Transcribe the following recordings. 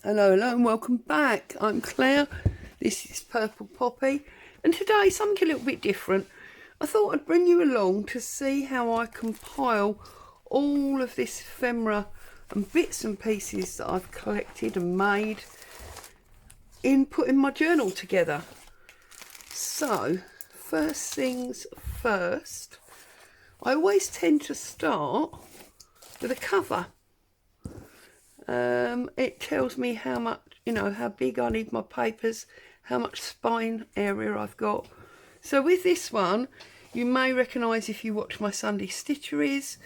Hello and welcome back. I'm Claire, this is Purple Poppy, and today something a little bit different. I thought I'd bring you along to see how I compile all of this ephemera and bits and pieces that I've collected and made in putting my journal together. So, first things first, I always tend to start with a cover. It tells me how much, how big I need my papers, how much spine area I've got. So with this one, you may recognise if you watch my Sunday Stitcheries,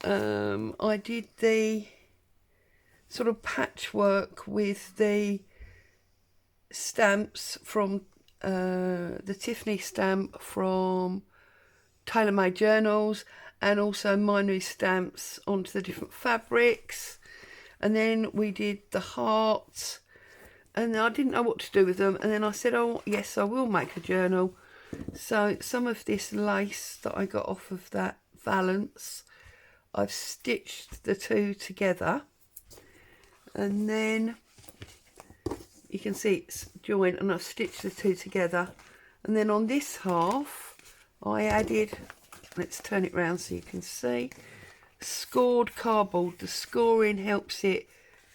I did the sort of patchwork with the stamps from the Tiffany stamp from Tailor Made Journals, and also my new stamps onto the different fabrics. And then we did the hearts, and I didn't know what to do with them, and then I said, oh yes, I will make a journal. So some of this lace that I got off of that valance, I've stitched the two together, and then you can see it's joined, and I've stitched the two together. And then on this half I added, let's turn it round so you can see, scored cardboard. The scoring helps it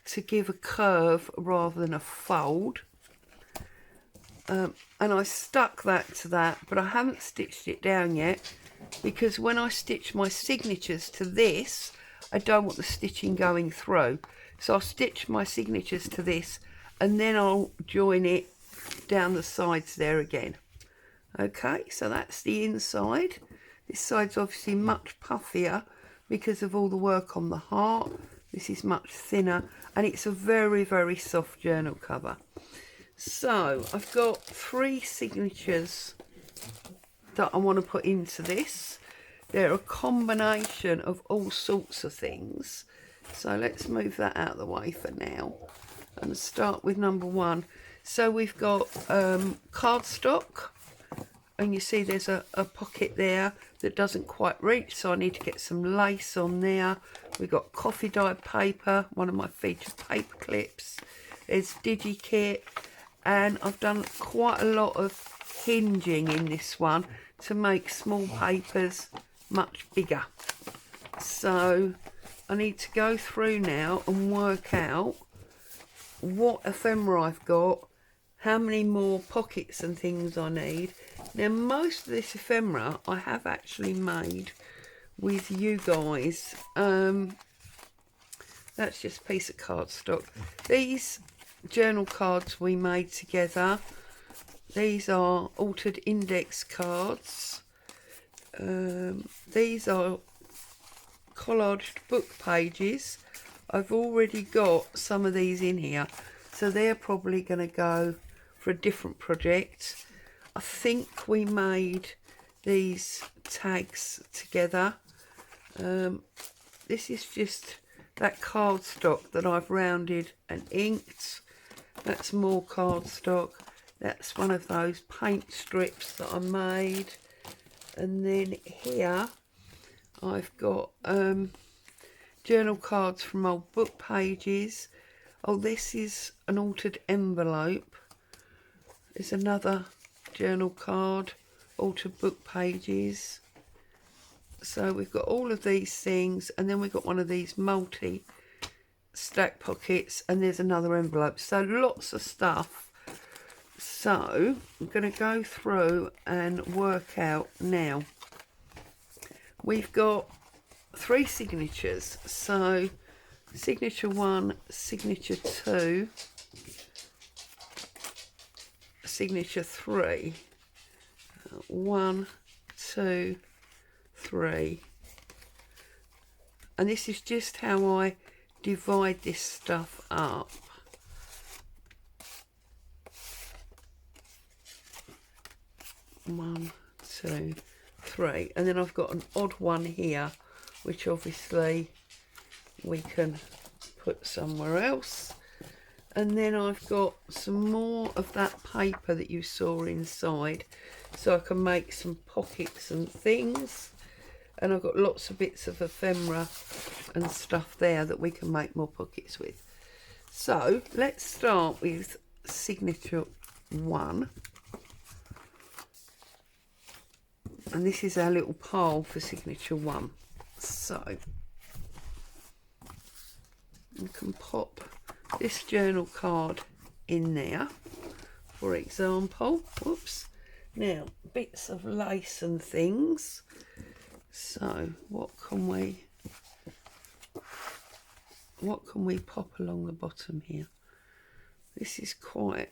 to give a curve rather than a fold, and I stuck that to that, but I haven't stitched it down yet, because when I stitch my signatures to this, I don't want the stitching going through, so I'll stitch my signatures to this and then I'll join it down the sides there again. Okay, so that's the inside. This side's obviously much puffier because of all the work on the heart. This is much thinner, and it's a very, very soft journal cover. So I've got 3 signatures that I want to put into this. They're a combination of all sorts of things. So let's move that out of the way for now and start with number 1. So we've got cardstock, and you see there's a pocket there that doesn't quite reach, so I need to get some lace on there. We've got coffee dyed paper, one of my featured paper clips. There's DigiKit, and I've done quite a lot of hinging in this one to make small papers much bigger. So I need to go through now and work out what ephemera I've got, how many more pockets and things I need. Now most of this ephemera I have actually made with you guys. That's just a piece of cardstock. These journal cards we made together, these are altered index cards. These are collaged book pages. I've already got some of these in here, so they're probably going to go for a different project. I think we made these tags together. This is just that cardstock that I've rounded and inked. That's more cardstock. That's one of those paint strips that I made. And then here I've got journal cards from old book pages. Oh, this is an altered envelope. There's another journal card, altered book pages. So we've got all of these things, and then we've got one of these multi stack pockets, and there's another envelope. So lots of stuff. So I'm going to go through and work out now. We've got 3 signatures. So signature 1, signature 2, signature 3. 1, 2, 3. And this is just how I divide this stuff up. One, 2, 3, and then I've got an odd one here, which obviously we can put somewhere else. And then I've got some more of that paper that you saw inside, so I can make some pockets and things. And I've got lots of bits of ephemera and stuff there that we can make more pockets with. So let's start with signature 1. And this is our little pile for signature 1. So you can pop this journal card in there, for example. Whoops. Now, bits of lace and things. So what can we pop along the bottom here? This is quite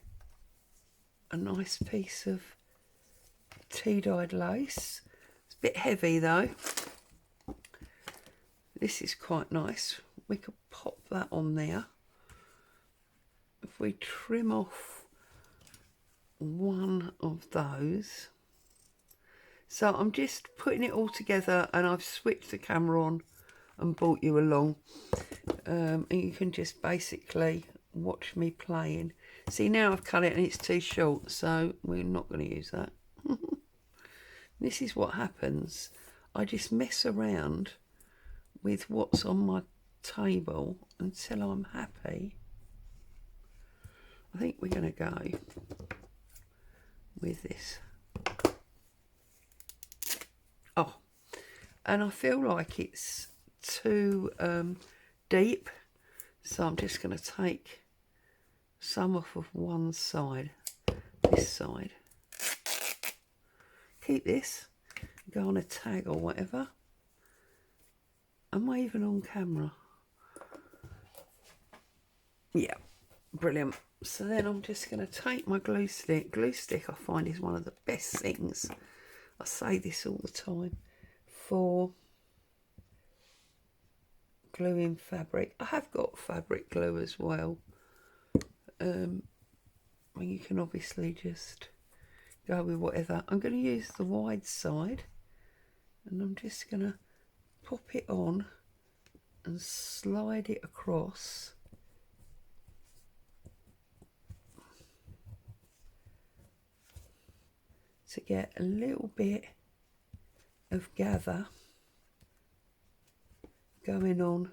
a nice piece of tea-dyed lace. It's a bit heavy though. This is quite nice. We could pop that on there. If we trim off one of those. So I'm just putting it all together, and I've switched the camera on and brought you along. And you can just basically watch me playing. See, now I've cut it and it's too short, so we're not going to use that. This is what happens. I just mess around with what's on my table until I'm happy. I think we're going to go with this. Oh, and I feel like it's too deep, so I'm just going to take some off of one side, this side. Keep this, go on a tag or whatever. Am I even on camera? Yeah, brilliant. So then I'm just going to take my glue stick. Glue stick I find is one of the best things. I say this all the time for gluing fabric. I have got fabric glue as well. You can obviously just go with whatever. I'm going to use the wide side, and I'm just going to pop it on and slide it across. To get a little bit of gather going on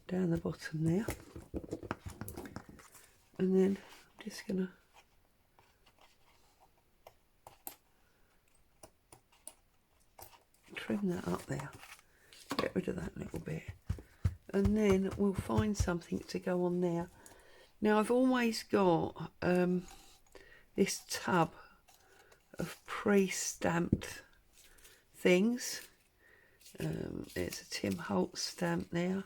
down the bottom there, and then I'm just going to trim that up there, get rid of that little bit, and then we'll find something to go on there. Now I've always got this tub of pre-stamped things. There's a Tim Holtz stamp there.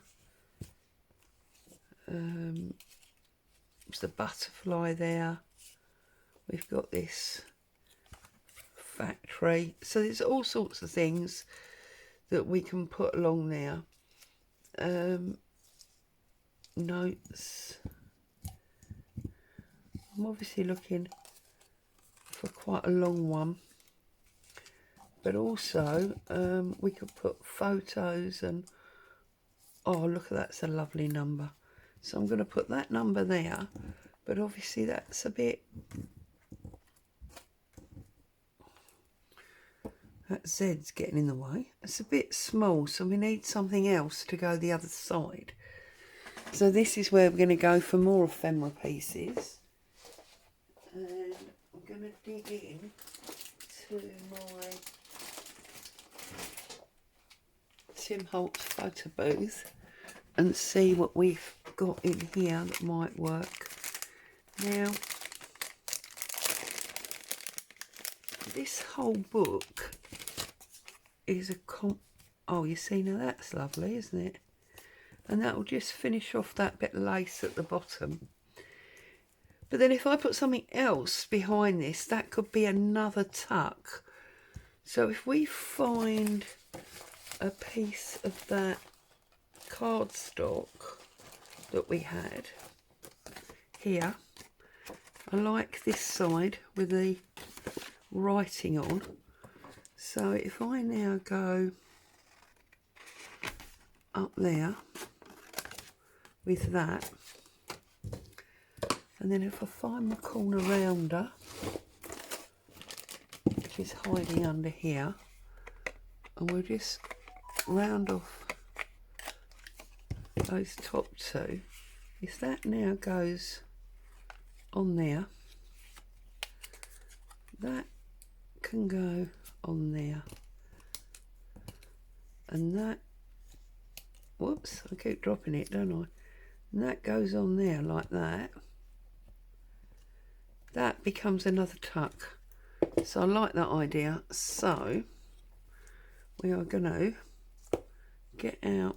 There's the butterfly there. We've got this factory. So there's all sorts of things that we can put along there. Notes. I'm obviously looking for quite a long one, but also we could put photos and, oh look at that's a lovely number. So I'm going to put that number there, but obviously that's a bit, that Z's getting in the way. It's a bit small, so we need something else to go the other side. So this is where we're going to go for more ephemera pieces. And I'm going to dig in to my Tim Holtz photo booth and see what we've got in here that might work. Now, this whole book is a oh, you see, now that's lovely, isn't it? And that will just finish off that bit of lace at the bottom. But then if I put something else behind this, that could be another tuck. So if we find a piece of that cardstock that we had here, I like this side with the writing on. So if I now go up there with that, and then if I find my corner rounder, which is hiding under here, and we'll just round off those top two is that now goes on there, that can go on there, and that, whoops, I keep dropping it, don't I? And that goes on there like that. That becomes another tuck. So I like that idea. So we are going to get out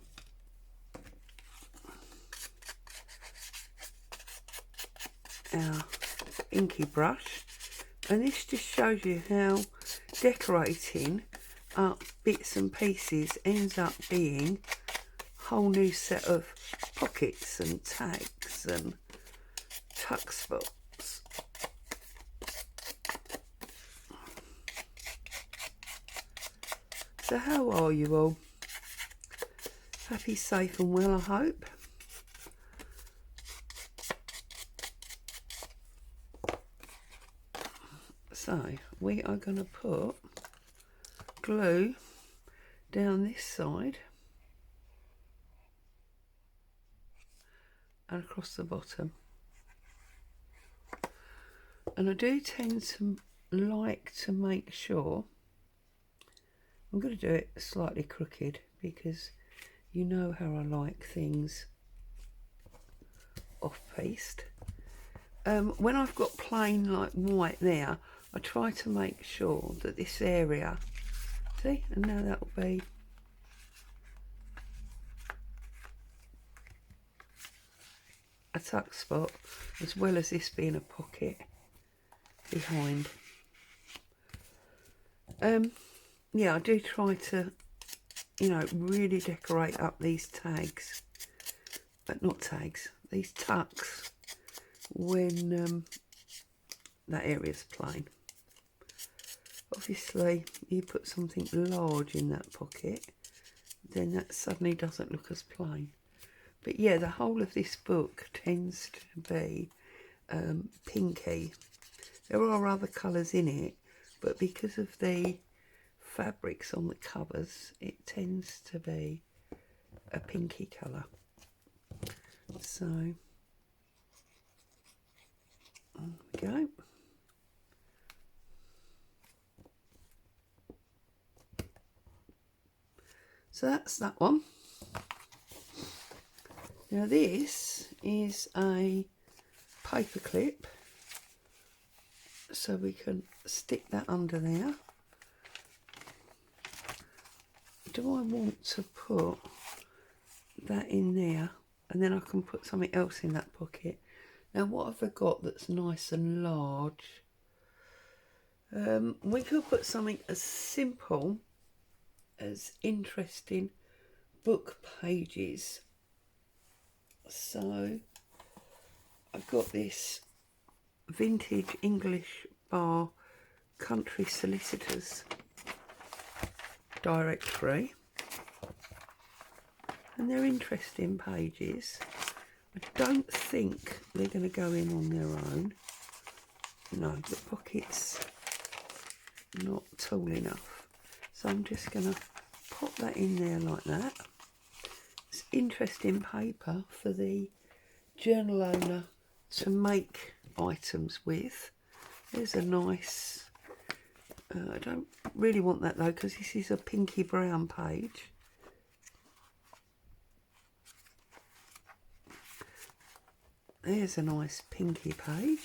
our inky brush, and this just shows you how decorating up bits and pieces ends up being a whole new set of pockets and tags and tuck spots. So how are you all? Happy, safe and well, I hope. So we are going to put glue down this side and across the bottom. And I do tend to like to make sure, I'm going to do it slightly crooked because you know how I like things off-piste. When I've got plain like white there, I try to make sure that this area, see, and now that will be a tuck spot as well as this being a pocket behind. Yeah, I do try to, you know, really decorate up these tags, but not tags, these tucks when that area's plain. Obviously, you put something large in that pocket, then that suddenly doesn't look as plain. But yeah, the whole of this book tends to be pinky. There are other colours in it, but because of the fabrics on the covers, it tends to be a pinky colour. So, there we go. So that's that one. Now this is a paper clip, so we can stick that under there. Do I want to put that in there and then I can put something else in that pocket? Now what have I got that's nice and large? We could put something as simple as interesting book pages. So I've got this vintage English bar country solicitors directory, and they're interesting pages. I don't think they're going to go in on their own. No, the pocket's not tall enough, so I'm just going to pop that in there like that. It's interesting paper for the journal owner to make items with. There's a nice, I don't really want that though because this is a pinky brown page. There's a nice pinky page.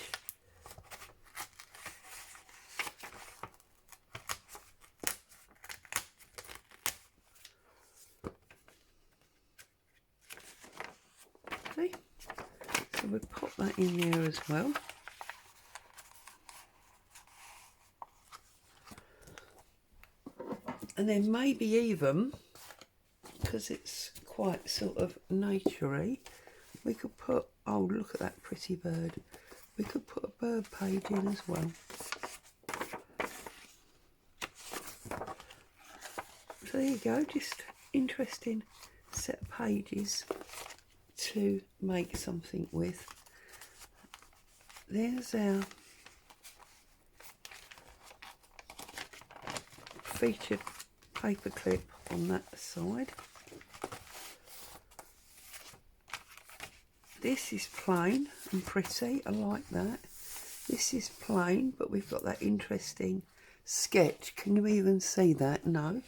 See? So we'll pop that in there as well. And then maybe even, because it's quite sort of naturey, we could put, oh look at that pretty bird, we could put a bird page in as well. So there you go, just interesting set of pages to make something with. There's our featured paper clip on that side. this is plain and pretty. I like that. This is plain, but we've got that interesting sketch. Can you even see that? No.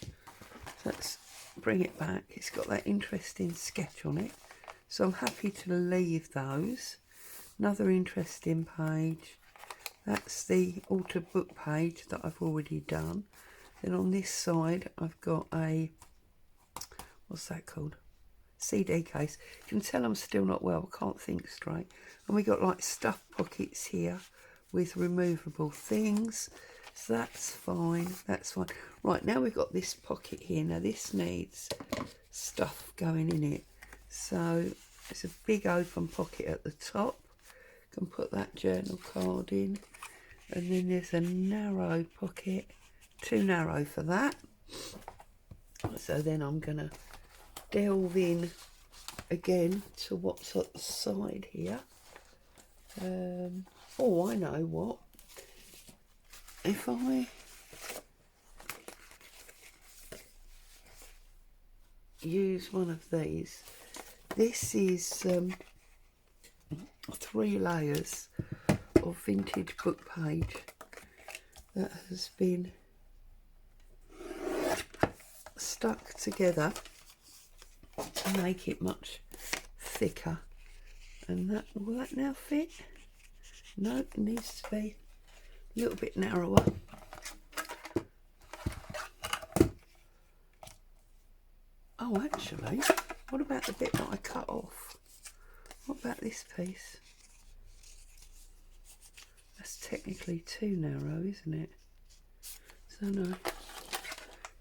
Let's bring it back. It's got that interesting sketch on it. So I'm happy to leave those. Another interesting page. That's the altered book page that I've already done. Then on this side, I've got a, what's that called? CD case. You can tell I'm still not well. I can't think straight. And we got like stuff pockets here with removable things. So that's fine. That's fine. Right, now we've got this pocket here. Now this needs stuff going in it. So it's a big open pocket at the top. Can put that journal card in. And then there's a narrow pocket. Too narrow for that. So then I'm going to delve in again to what's at the side here. Oh, I know what. If I use one of these, this is 3 layers of vintage book page that has been stuck together to make it much thicker. And that, will that now fit? No, it needs to be a little bit narrower. Oh, actually, what about the bit that I cut off? What about this piece? That's technically too narrow, isn't it? So no.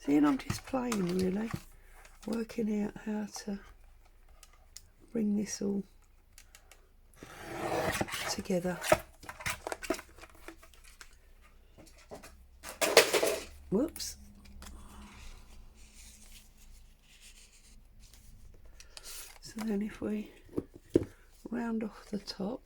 See, and I'm just playing really, working out how to bring this all together. Whoops. So then if we round off the top,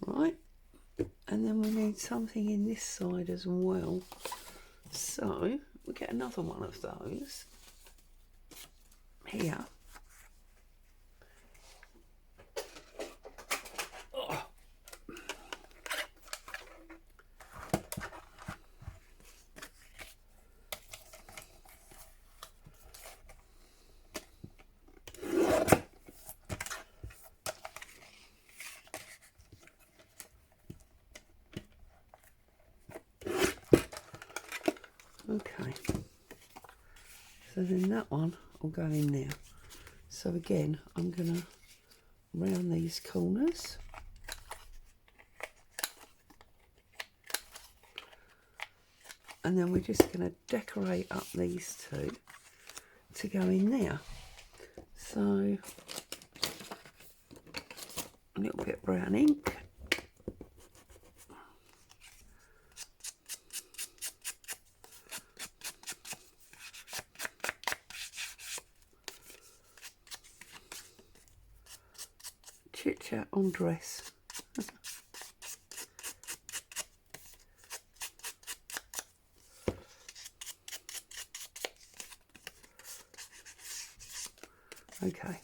right, and then we need something in this side as well. So we'll get another one of those here. Oh. Okay, so then that one will go in there. So again, I'm going to round these corners. And then we're just going to decorate up these two to go in there. So a little bit brown ink. Chit chat on dress. Okay,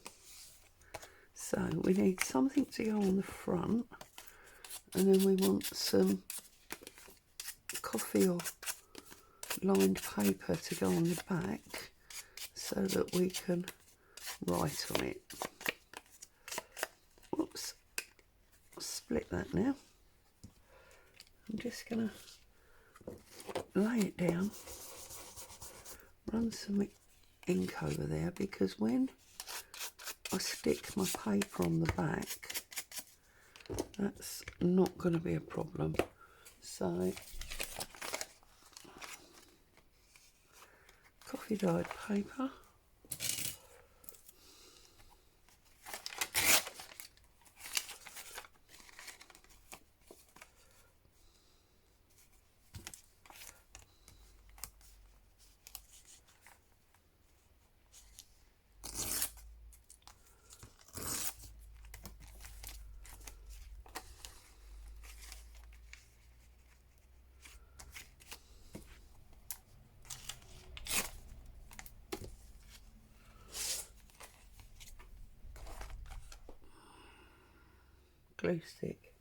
so we need something to go on the front, and then we want some coffee or lined paper to go on the back so that we can write on it. Whoops, split that now. I'm just going to lay it down, run some ink over there, because when I stick my paper on the back, that's not going to be a problem. So coffee dyed paper. glue stick.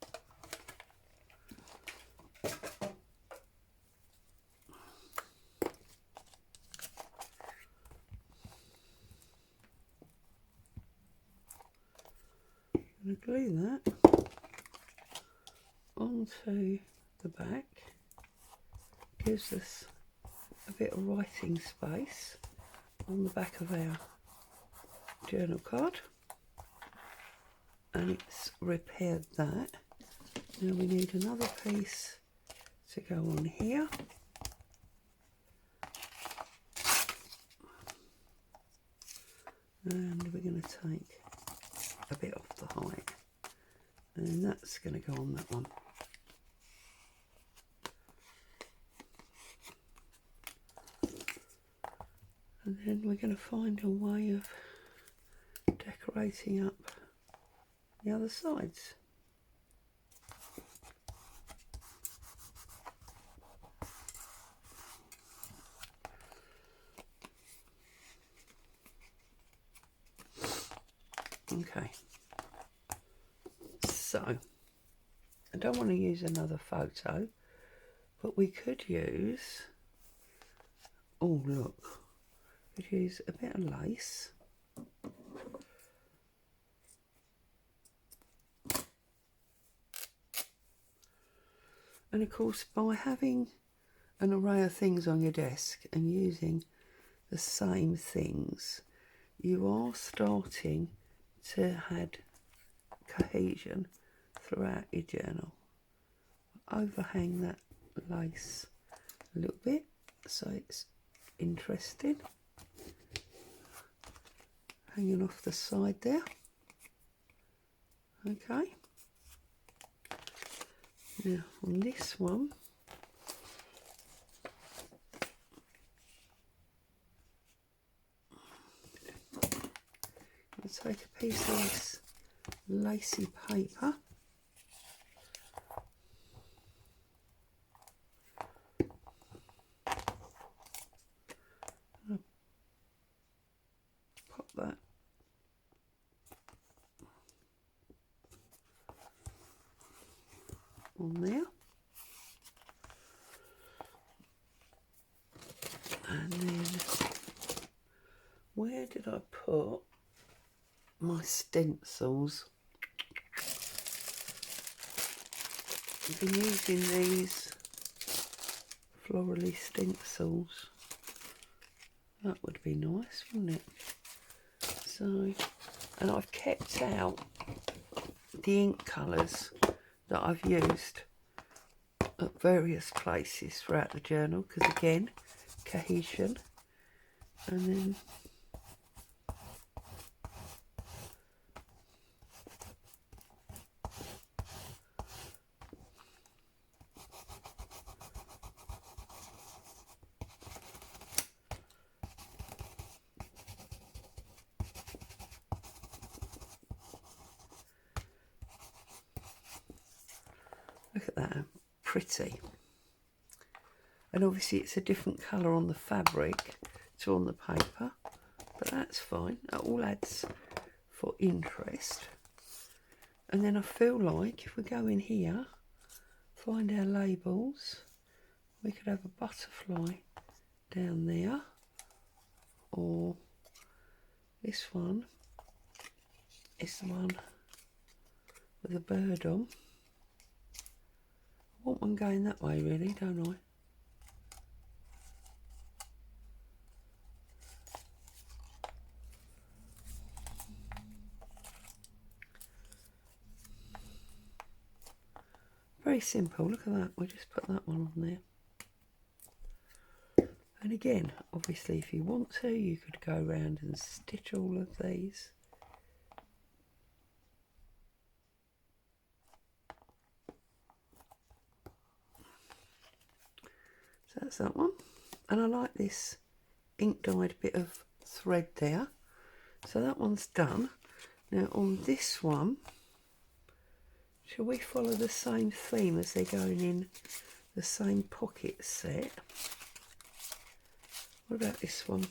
I'm going to glue that onto the back. Gives us a bit of writing space on the back of our journal card, and it's repaired that. Now we need another piece to go on here, and we're going to take a bit off the height, and that's going to go on that one. And then we're going to find a way of decorating up the other sides. Okay, so I don't want to use another photo, but we could use, oh look, we could use a bit of lace. And of course, by having an array of things on your desk and using the same things, you are starting to add cohesion throughout your journal. Overhang that lace a little bit so it's interesting, hanging off the side there. Okay, now on this one, I'll take a piece of this lacy paper, and I'll pop that on there, and then where did I put my stencils? I've been using these florally stencils. That would be nice, wouldn't it? So, and I've kept out the ink colours that I've used at various places throughout the journal, because again, cohesion. And then look at that, pretty. And obviously it's a different colour on the fabric to on the paper, but that's fine. That all adds for interest. And then I feel like if we go in here, find our labels, we could have a butterfly down there, or this one is the one with a bird on. I want one going that way really, don't I? Very simple, look at that, we'll just put that one on there. And again, obviously if you want to, you could go around and stitch all of these. So that's that one. And I like this ink dyed bit of thread there. So that one's done. Now on this one, shall we follow the same theme as they're going in the same pocket set? What about this one?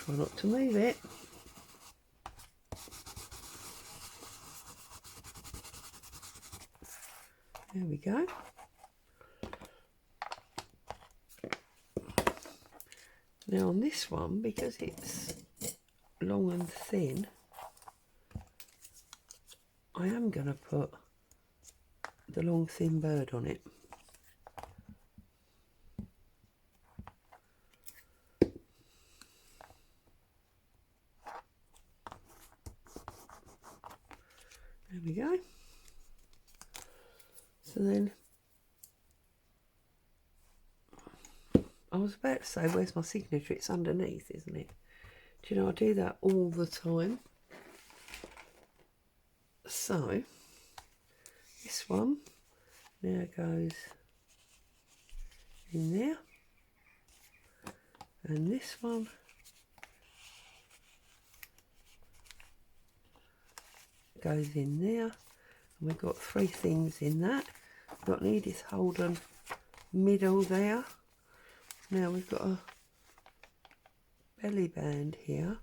Try not to move it. There we go. Now on this one, because it's long and thin, I am going to put the long thin bird on it. There we go. So then, I was about to say, where's my signature? It's underneath, isn't it? Do you know, I do that all the time. So, this one now goes in there. And this one goes in there. And we've got 3 things in that. We've got an Edith Holden middle there. Now we've got a belly band here,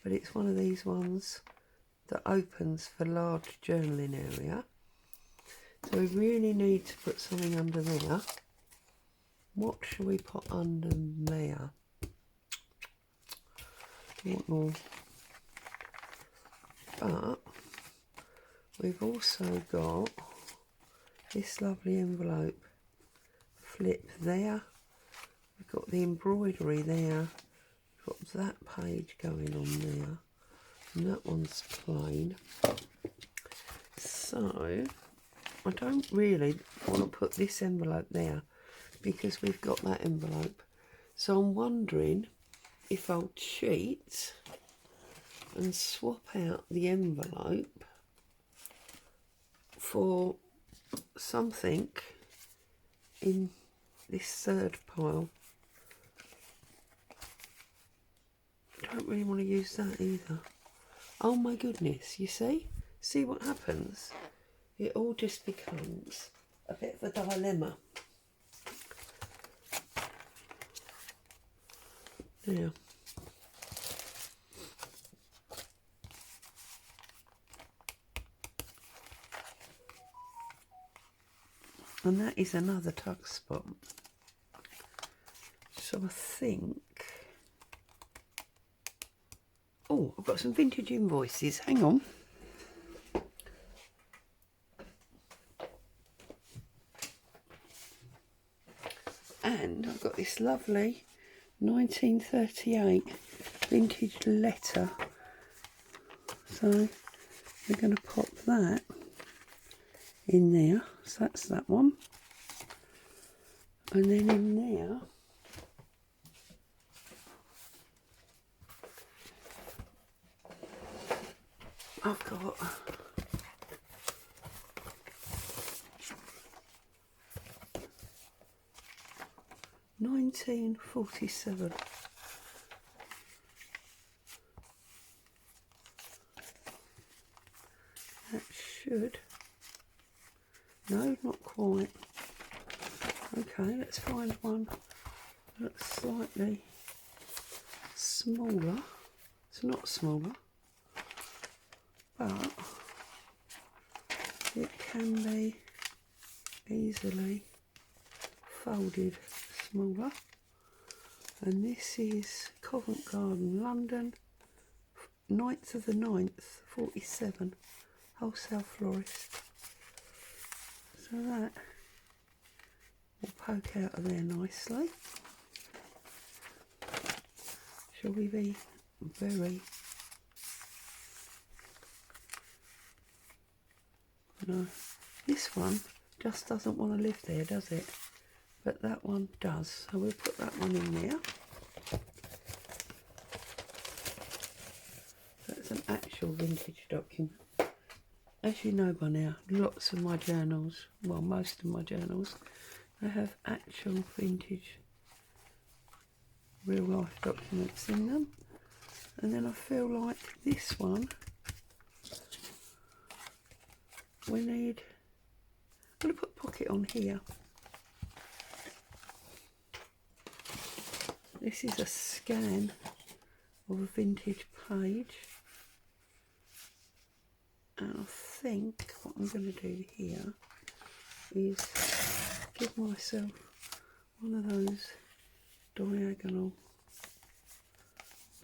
but it's one of these ones that opens for large journaling area. So we really need to put something under there. What shall we put under there? What more? But we've also got this lovely envelope flip there. We've got the embroidery there. We've got that page going on there. And that one's plain. So I don't really want to put this envelope there because we've got that envelope. So I'm wondering if I'll cheat and swap out the envelope for something in this third pile. I don't really want to use that either. Oh my goodness, you see? See what happens? It all just becomes a bit of a dilemma. Now, and that is another tuck spot. So I think, oh, I've got some vintage invoices, hang on. And I've got this lovely 1938 vintage letter. So we're going to pop that in there. So that's that one. And then in there, I've got 1947. That should, no, not quite. Okay, let's find one that's slightly smaller. It's not smaller, but it can be easily folded smaller. And this is Covent Garden, London, 9th of the 9th, 47, wholesale florist. So that will poke out of there nicely. Shall we be very... No, this one just doesn't want to live there, does it? But that one does, so we'll put that one in there. That's an actual vintage document. As you know by now, lots of my journals, well, most of my journals, they have actual vintage real life documents in them. And then I feel like this one, we need, I'm going to put a pocket on here. This is a scan of a vintage page. And I think what I'm going to do here is give myself one of those diagonal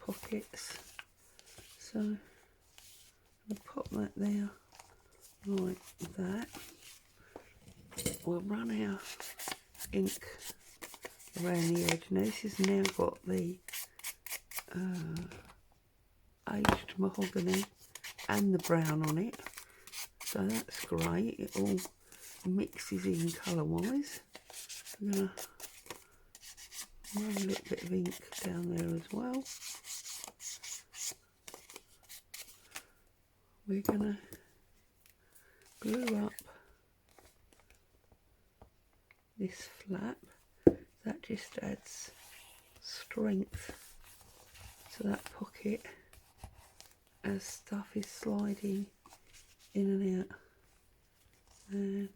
pockets. So I'll pop that there like that. We'll run our ink around the edge. Now this has now got the aged mahogany and the brown on it, so that's great. It all mixes in colour wise. I'm going to run a little bit of ink down there as well. We're going to glue up this flap. That just adds strength to that pocket as stuff is sliding in and out. And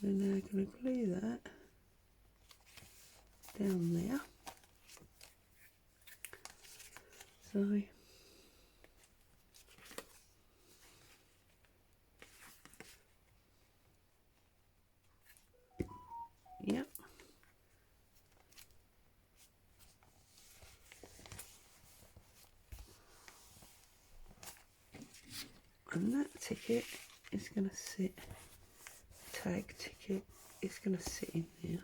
we're now going to glue that down there. So yep. And that ticket is going to sit, tag ticket is going to sit in there.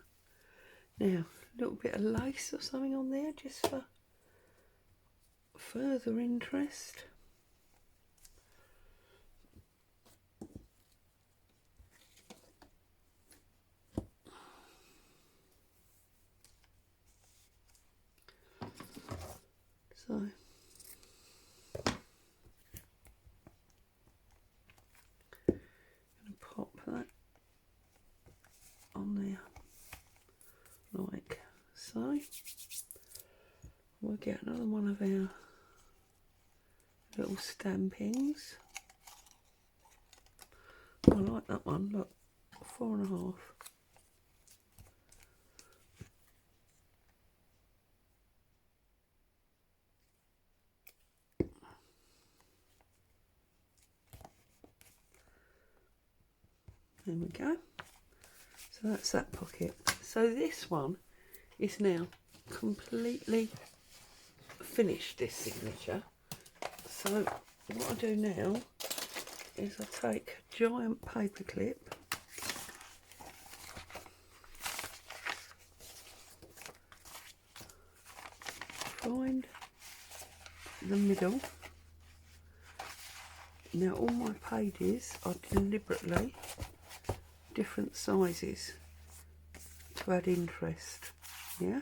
Now, a little bit of lace or something on there just for further interest. So pop that on there like so. We'll get another one of our little stampings. I like that one, look, 4.5. There we go. So that's that pocket. So this one is now completely finished, this signature. So what I do now is I take a giant paper clip, find the middle. Now all my pages are deliberately different sizes to add interest, yeah?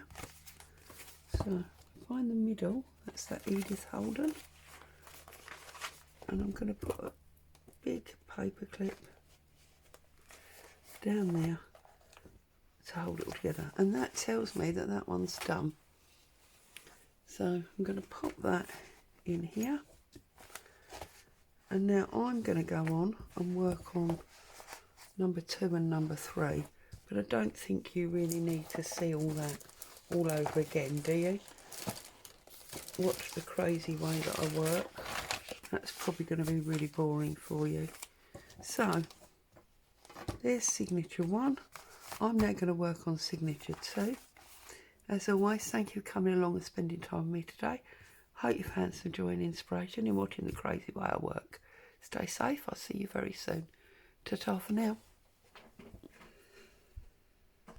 So find the middle, that's that Edith Holden, and I'm going to put a big paper clip down there to hold it all together, and that tells me that that one's done. So I'm going to pop that in here, and now I'm going to go on and work on number 2 and number 3, but I don't think you really need to see all that all over again, do you? Watch the crazy way that I work. That's probably going to be really boring for you. So there's signature 1. I'm now going to work on signature 2. As always, thank you for coming along and spending time with me today. Hope you found some joy and inspiration in watching the crazy way I work. Stay safe. I'll see you very soon. Ta-ta for now.